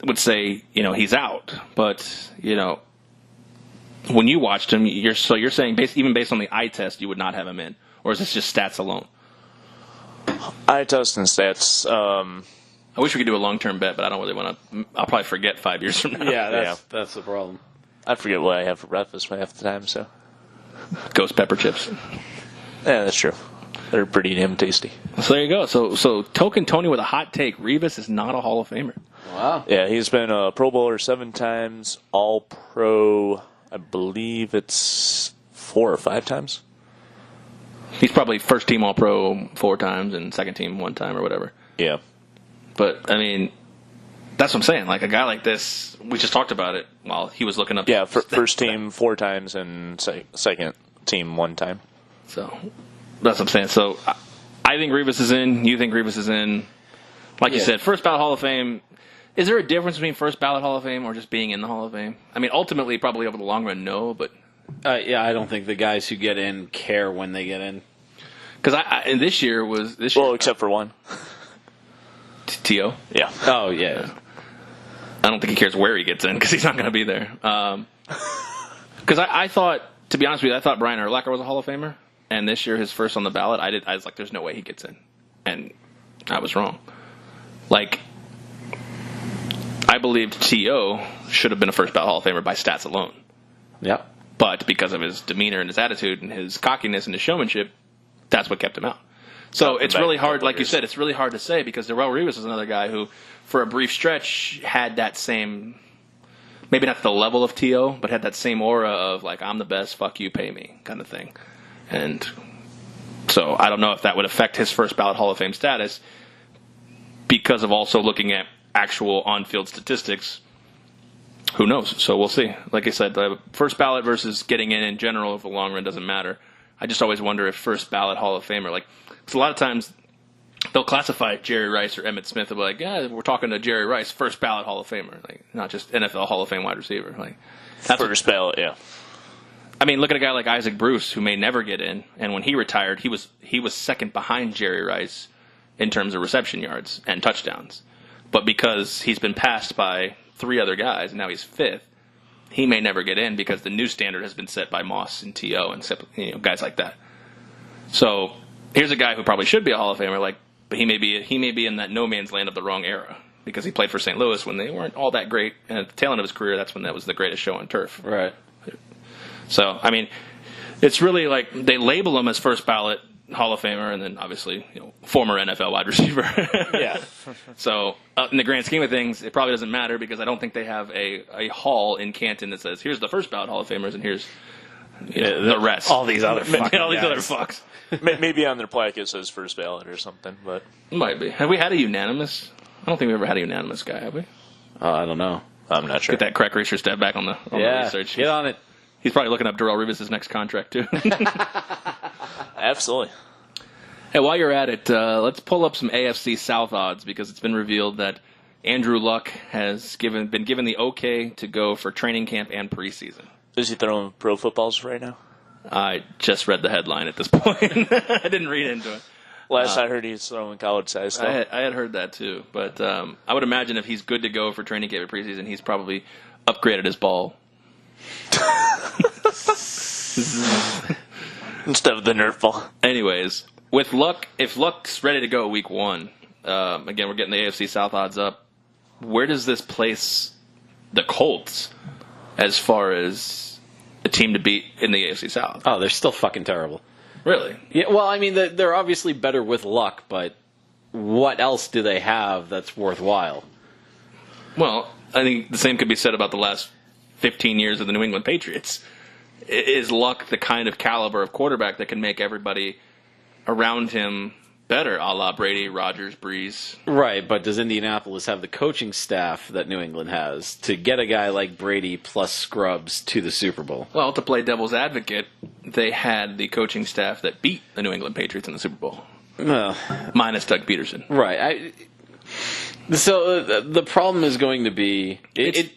Speaker 1: would say, he's out. But, when you watched him, you're saying, even based on the eye test, you would not have him in? Or is this just stats alone?
Speaker 2: Eye test and stats.
Speaker 1: I wish we could do a long-term bet, but I don't really want to. I'll probably forget 5 years from now.
Speaker 3: Yeah, that's the problem.
Speaker 2: I forget what I have for breakfast half the time, so.
Speaker 1: Ghost pepper chips.
Speaker 2: Yeah, that's true. They're pretty damn tasty.
Speaker 1: So there you go. So Token Tony with a hot take. Revis is not a Hall of Famer.
Speaker 3: Wow.
Speaker 2: Yeah, he's been a Pro Bowler 7 times, All-Pro, I believe it's 4 or 5 times.
Speaker 1: He's probably first team All-Pro 4 times and second team 1 time or whatever.
Speaker 2: Yeah.
Speaker 1: But, I mean, that's what I'm saying. Like, a guy like this, we just talked about it while he was looking up.
Speaker 2: Yeah, first team 4 times and second team 1 time.
Speaker 1: So, that's what I'm saying. So, I think Revis is in. You think Revis is in. Like you said, first ballot Hall of Fame. Is there a difference between first ballot Hall of Fame or just being in the Hall of Fame? I mean, ultimately, probably over the long run, no, but...
Speaker 3: I don't think the guys who get in care when they get in.
Speaker 1: Because this year...
Speaker 2: Well, except for one.
Speaker 1: T.O.?
Speaker 2: Yeah.
Speaker 3: Oh, yeah.
Speaker 1: I don't think he cares where he gets in because he's not going to be there. Because I thought, to be honest with you, I thought Brian Urlacher was a Hall of Famer. and this year his first on the ballot, I was like, there's no way he gets in. And I was wrong. Like, I believed T.O. should have been a first ballot Hall of Famer by stats alone.
Speaker 3: Yeah.
Speaker 1: But because of his demeanor and his attitude and his cockiness and his showmanship, that's what kept him out. So it's really hard, like you said, it's really hard to say because Darrelle Revis is another guy who, for a brief stretch, had that same, maybe not the level of T.O., but had that same aura of, like, I'm the best, fuck you, pay me, kind of thing. And so I don't know if that would affect his first ballot Hall of Fame status because of also looking at actual on-field statistics. Who knows? So we'll see. Like I said, the first ballot versus getting in general over the long run doesn't matter. I just always wonder if first ballot Hall of Famer, like, because a lot of times they'll classify Jerry Rice or Emmitt Smith and be like, yeah, we're talking to Jerry Rice, first ballot Hall of Famer, like, not just NFL Hall of Fame wide receiver. Like,
Speaker 2: that's first ballot, yeah.
Speaker 1: I mean, look at a guy like Isaac Bruce, who may never get in, and when he retired, he was second behind Jerry Rice in terms of reception yards and touchdowns. But because he's been passed by 3 other guys, and now he's 5th, he may never get in because the new standard has been set by Moss and T.O. and guys like that. So here's a guy who probably should be a Hall of Famer, but he may be in that no man's land of the wrong era because he played for St. Louis when they weren't all that great, and at the tail end of his career, that's when that was the greatest show on turf.
Speaker 3: Right.
Speaker 1: So I mean, it's really like they label him as first ballot Hall of Famer, and then obviously, former NFL wide receiver.
Speaker 3: Yeah.
Speaker 1: So in the grand scheme of things, it probably doesn't matter because I don't think they have a hall in Canton that says, here's the first ballot Hall of Famers and here's the rest.
Speaker 3: All these other fucking
Speaker 1: all these
Speaker 3: guys.
Speaker 1: other fucks.
Speaker 2: Maybe on their plaque it says first ballot or something, but
Speaker 1: Might be. Have we had a unanimous? I don't think we've ever had a unanimous guy, have we?
Speaker 3: I don't know.
Speaker 2: I'm not sure.
Speaker 1: Get that Craig Reacher step back on the research.
Speaker 3: Get on it.
Speaker 1: He's probably looking up Darrelle Revis' next contract, too.
Speaker 2: Absolutely.
Speaker 1: Hey, while you're at it, let's pull up some AFC South odds because it's been revealed that Andrew Luck has been given the okay to go for training camp and preseason.
Speaker 2: Is he throwing pro footballs right now?
Speaker 1: I just read the headline at this point. I didn't read into it.
Speaker 2: Last I heard, he's throwing college size stuff.
Speaker 1: I had heard that too, but I would imagine if he's good to go for training camp and preseason, he's probably upgraded his ball.
Speaker 2: Instead of the Nerf ball.
Speaker 1: Anyways, with Luck, if Luck's ready to go week 1, again, we're getting the AFC South odds up. Where does this place the Colts as far as a team to beat in the AFC South?
Speaker 3: Oh, they're still fucking terrible.
Speaker 1: Really?
Speaker 3: Yeah. Well, I mean, they're obviously better with Luck, but what else do they have that's worthwhile?
Speaker 1: Well, I think the same could be said about the last 15 years of the New England Patriots. Is Luck the kind of caliber of quarterback that can make everybody around him better, a la Brady, Rodgers, Breeze?
Speaker 3: Right, but does Indianapolis have the coaching staff that New England has to get a guy like Brady plus Scrubs to the Super Bowl?
Speaker 1: Well, to play devil's advocate, they had the coaching staff that beat the New England Patriots in the Super Bowl. Minus Doug Peterson.
Speaker 3: Right. So the problem is going to be...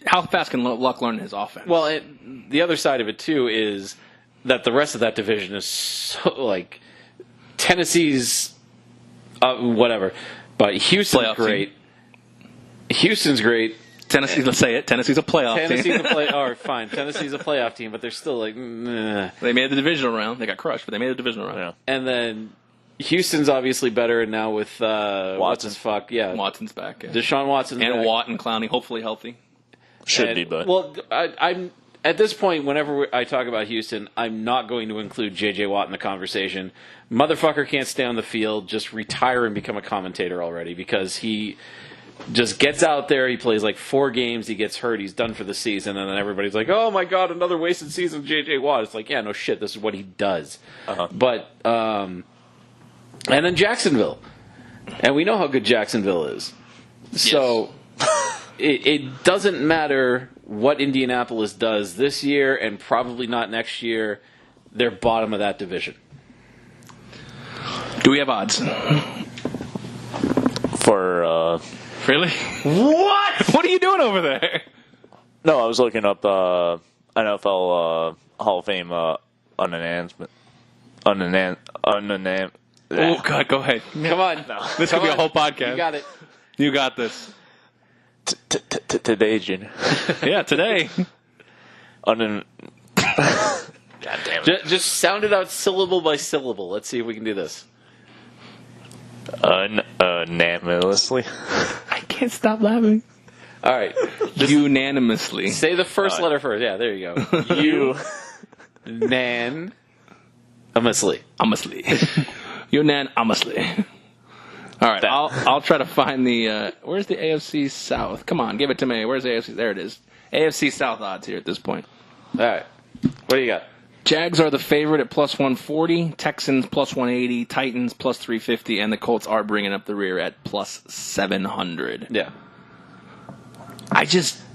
Speaker 1: how fast can Luck learn his offense?
Speaker 3: Well, the other side of it, too, is that the rest of that division is so, Tennessee's... whatever. But Houston's
Speaker 1: Playoff
Speaker 3: great.
Speaker 1: Team.
Speaker 3: Houston's great.
Speaker 1: Tennessee, let's say it. Tennessee's a playoff team.
Speaker 3: Fine. Tennessee's a playoff team, but they're still nah.
Speaker 1: They made the divisional round. They got crushed, but they made the divisional round.
Speaker 2: Yeah.
Speaker 3: And then Houston's obviously better, and now with
Speaker 2: Watson.
Speaker 1: Watson's back. Yeah.
Speaker 3: Deshaun Watson's
Speaker 1: and
Speaker 3: back.
Speaker 1: Watt and Clowney, hopefully healthy.
Speaker 2: Should be, but...
Speaker 3: Well, I'm... At this point, whenever I talk about Houston, I'm not going to include J.J. Watt in the conversation. Motherfucker can't stay on the field. Just retire and become a commentator already because he just gets out there. He plays 4 games. He gets hurt. He's done for the season. And then everybody's like, oh, my God, another wasted season of J.J. Watt. It's like, yeah, no shit. This is what he does.
Speaker 2: Uh-huh.
Speaker 3: But, and then Jacksonville. And we know how good Jacksonville is.
Speaker 1: Yes.
Speaker 3: So it doesn't matter what Indianapolis does this year and probably not next year. They're bottom of that division.
Speaker 1: Do we have odds?
Speaker 2: For,
Speaker 1: Really? What? What are you doing over there?
Speaker 2: No, I was looking up NFL Hall of Fame unannouncement.
Speaker 1: Oh, God, go ahead.
Speaker 3: Come on.
Speaker 1: This could be a whole podcast.
Speaker 3: You got it.
Speaker 1: You got this.
Speaker 2: Today, Junior.
Speaker 1: Yeah, today.
Speaker 2: God damn it.
Speaker 3: Just sound it out syllable by syllable. Let's see if we can do this.
Speaker 2: Unanimously.
Speaker 1: I can't stop laughing.
Speaker 3: All right.
Speaker 1: Unanimously.
Speaker 3: Say the first letter first. Yeah, there you go. Unanimously.
Speaker 1: Unanimously. All right, I'll try to find the where's the AFC South? Come on, give it to me. Where's the AFC? There it is. AFC South odds here at this point.
Speaker 3: All right. What do you got?
Speaker 1: Jags are the favorite at plus 140, Texans plus 180, Titans plus 350, and the Colts are bringing up the rear at plus 700.
Speaker 3: Yeah.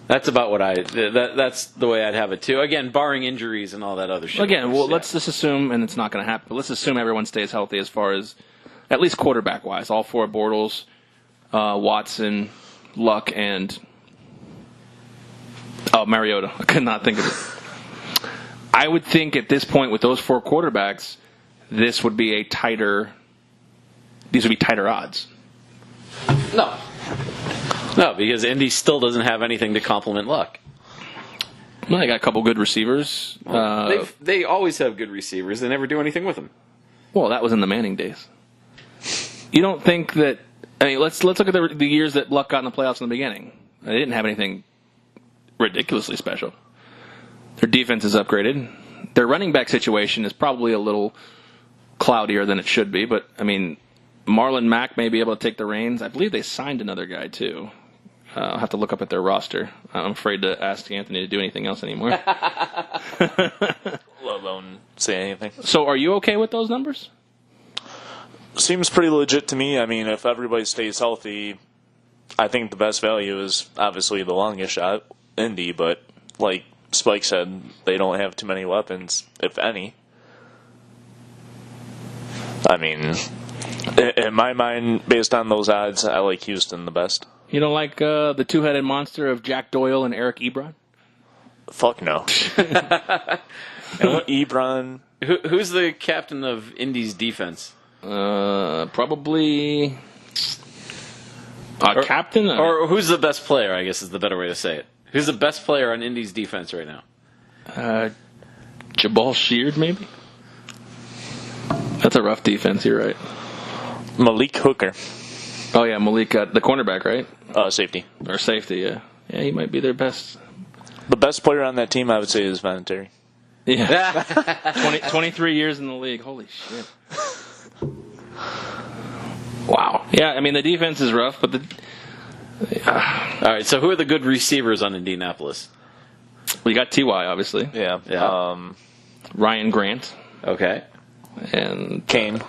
Speaker 3: That's about what that's the way I'd have it too. Again, barring injuries and all that other shit.
Speaker 1: Again, let's just assume, and it's not going to happen, but let's assume everyone stays healthy as far as, at least quarterback-wise. All four Bortles, Watson, Luck, and Mariota. I could not think of it. I would think at this point with those four quarterbacks, these would be tighter odds.
Speaker 3: No, because Indy still doesn't have anything to complement Luck.
Speaker 1: Well, they got a couple good receivers.
Speaker 3: They always have good receivers. They never do anything with them.
Speaker 1: Well, that was in the Manning days. You don't think that? I mean, let's look at the years that Luck got in the playoffs in the beginning. They didn't have anything ridiculously special. Their defense is upgraded. Their running back situation is probably a little cloudier than it should be, but I mean, Marlon Mack may be able to take the reins. I believe they signed another guy too. I'll have to look up at their roster. I'm afraid to ask Anthony to do anything else anymore.
Speaker 2: Let alone say anything.
Speaker 1: So, are you okay with those numbers?
Speaker 2: Seems pretty legit to me. I mean, if everybody stays healthy, I think the best value is obviously the longest shot, Indy, but like Spike said, they don't have too many weapons, if any. I mean, in my mind, based on those odds, I like Houston the best.
Speaker 1: You don't like the two-headed monster of Jack Doyle and Eric Ebron?
Speaker 2: Fuck no. Ebron.
Speaker 3: Who's the captain of Indy's defense?
Speaker 1: Probably captain?
Speaker 3: Or who's the best player, I guess is the better way to say it. Who's the best player on Indy's defense right now?
Speaker 1: Jabal Sheard, maybe? That's a rough defense, you're right.
Speaker 2: Malik Hooker.
Speaker 1: Oh, yeah, Malik, the cornerback, right?
Speaker 2: Safety.
Speaker 1: Or safety, yeah. Yeah, he might be their best.
Speaker 2: The best player on that team, I would say, is Vinatieri.
Speaker 1: Yeah. 23 years in the league. Holy shit. Wow. Yeah, I mean, the defense is rough, but
Speaker 3: All right, so who are the good receivers on Indianapolis?
Speaker 1: Well, you got T.Y., obviously.
Speaker 3: Yeah.
Speaker 1: Ryan Grant.
Speaker 3: Okay.
Speaker 1: And
Speaker 2: Kane.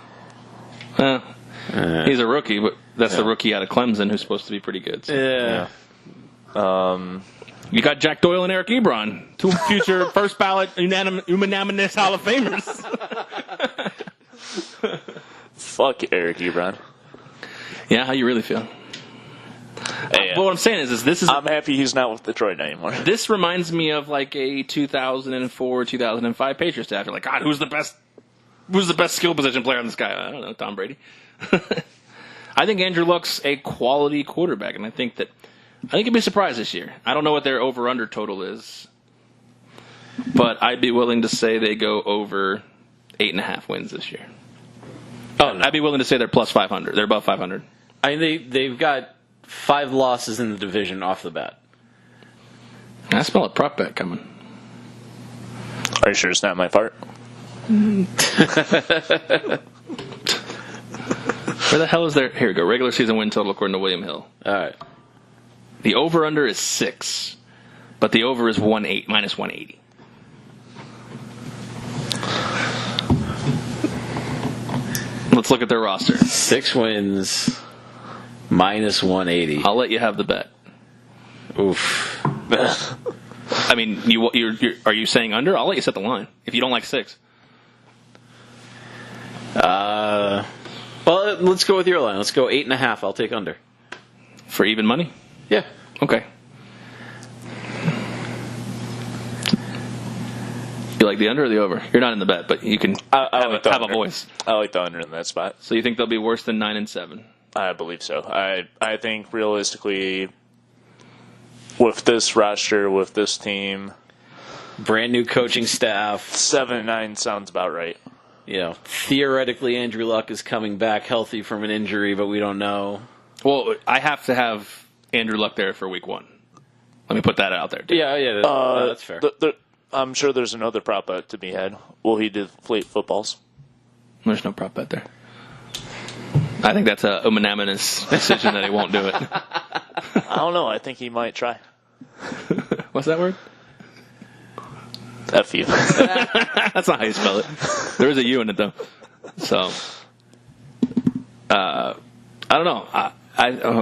Speaker 1: He's a rookie, but that's the rookie out of Clemson who's supposed to be pretty good. So.
Speaker 3: Yeah.
Speaker 1: You got Jack Doyle and Eric Ebron, two future first ballot unanimous Hall of Famers.
Speaker 2: Fuck Eric Ebron.
Speaker 1: Yeah, how you really feel?
Speaker 2: Hey,
Speaker 1: Well, what I'm saying is this is.
Speaker 2: I'm happy he's not with Detroit anymore.
Speaker 1: This reminds me of like a 2004, 2005 Patriots staff. You're like, God, who's the best skill position player on this guy? I don't know, Tom Brady. I think Andrew Luck's a quality quarterback, and I think he'd be surprised this year. I don't know what their over/under total is, but I'd be willing to say they go over 8.5 wins this year.
Speaker 3: Oh, no.
Speaker 1: I'd be willing to say they're plus 500. They're above 500.
Speaker 3: I mean, they've got 5 losses in the division off the bat.
Speaker 1: I smell a prop bet coming.
Speaker 2: Are you sure it's not my fart?
Speaker 1: Where the hell is there? Here we go. Regular season win total according to William Hill.
Speaker 3: All right.
Speaker 1: The over/under is 6, but the over is minus 180. Let's look at their roster.
Speaker 3: 6 wins, minus 180.
Speaker 1: I'll let you have the bet.
Speaker 3: Oof.
Speaker 1: I mean, are you saying under? I'll let you set the line if you don't like 6.
Speaker 3: Well, let's go with your line. Let's go 8.5. I'll take under.
Speaker 1: For even money?
Speaker 3: Yeah.
Speaker 1: Okay. You like the under or the over? You're not in the bet, but you can have a voice.
Speaker 2: I like the under in that spot.
Speaker 1: So you think they'll be worse than 9-7?
Speaker 2: I believe so. I think realistically, with this roster, with this team,
Speaker 3: Brand new coaching staff.
Speaker 2: 7-9 sounds about right.
Speaker 3: Theoretically, Andrew Luck is coming back healthy from an injury, but we don't know.
Speaker 1: Well, I have to have Andrew Luck there for week 1. Let me put that out there, too.
Speaker 3: Yeah, that's fair.
Speaker 2: I'm sure there's another prop bet to be had. Will he deflate footballs?
Speaker 1: There's no prop bet there. I think that's a unanimous decision that he won't do it.
Speaker 2: I don't know. I think he might try.
Speaker 1: What's that word?
Speaker 2: F you.
Speaker 1: That's not how you spell it. There is a U in it, though. So, I don't know.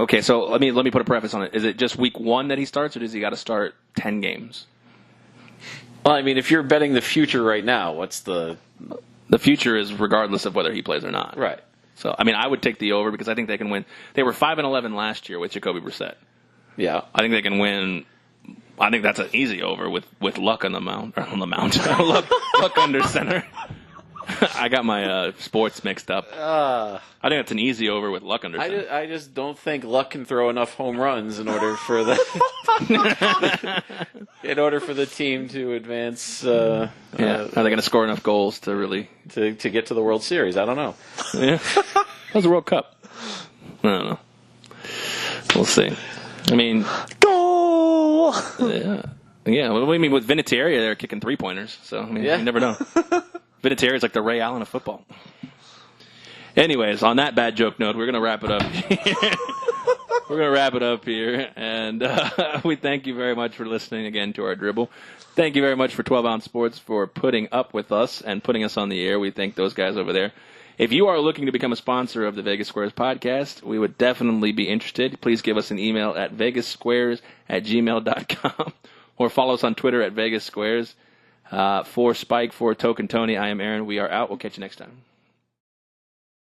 Speaker 1: Okay, so let me put a preface on it. Is it just week 1 that he starts, or does he got to start 10 games?
Speaker 3: Well, I mean, if you're betting the future right now, what's the
Speaker 1: future is regardless of whether he plays or not.
Speaker 3: Right.
Speaker 1: So, I mean, I would take the over because I think they can win. They were 5-11 last year with Jacoby Brissett.
Speaker 3: Yeah.
Speaker 1: I think they can win. I think that's an easy over with Luck on the mount. Luck under center. I got my sports mixed up. I think that's an easy over with Luck under center.
Speaker 3: I just don't think Luck can throw enough home runs in order for the team to advance.
Speaker 1: Are they going to score enough goals to really
Speaker 3: to get to the World Series? I don't know.
Speaker 1: Yeah, that was the World Cup. I don't know. We'll see. I mean,
Speaker 2: goal.
Speaker 1: Yeah. Well, I mean, with Vinatieri, they're kicking 3-pointers. So I mean, you never know. Vinatieri is like the Ray Allen of football. Anyways, on that bad joke note, we're going to wrap it up here. And we thank you very much for listening again to our dribble. Thank you very much for 12 Ounce Sports for putting up with us and putting us on the air. We thank those guys over there. If you are looking to become a sponsor of the Vegas Squares podcast, we would definitely be interested. Please give us an email at vegassquares@gmail.com or follow us on Twitter at Vegas Squares. For Spike, for Token Tony, I am Aaron. We are out. We'll catch you next time.